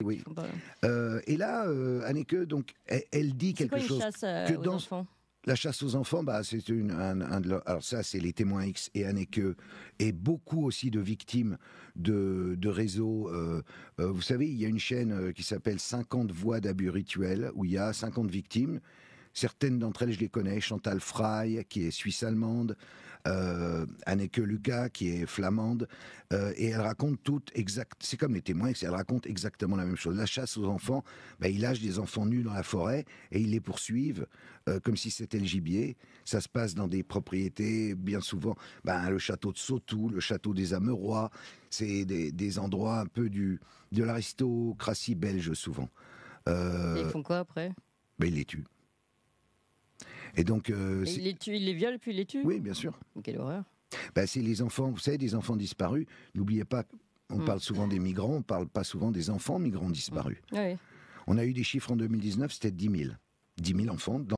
Oui. Font pas- Et là, Anneke, donc, elle dit C'est quelque quoi une chose chasse que aux dans enfants? la chasse aux enfants, bah, c'est alors ça, c'est les témoins X et Anneke, et beaucoup aussi de victimes de réseaux. Vous savez, il y a une chaîne qui s'appelle 50 voix d'abus rituels, où il y a 50 victimes. Certaines d'entre elles, je les connais. Chantal Frey, qui est suisse-allemande, Anneke Lucas, qui est flamande, et elle raconte toutes exact. C'est comme les témoins, elle raconte exactement la même chose. La chasse aux enfants, ils lâchent des enfants nus dans la forêt et ils les poursuivent comme si c'était le gibier. Ça se passe dans des propriétés, bien souvent, le château de Sautoux, le château des Amerois. C'est des endroits un peu de l'aristocratie belge souvent. Et ils font quoi après? Ils les tuent. Et donc, Et ils les tuent, ils les violent puis ils les tuent? oui, bien sûr. Quelle horreur. C'est les enfants, vous savez, des enfants disparus. N'oubliez pas, on parle souvent des migrants, on parle pas souvent des enfants migrants disparus. Ah oui. On a eu des chiffres en 2019, c'était 10 000. 10 000 enfants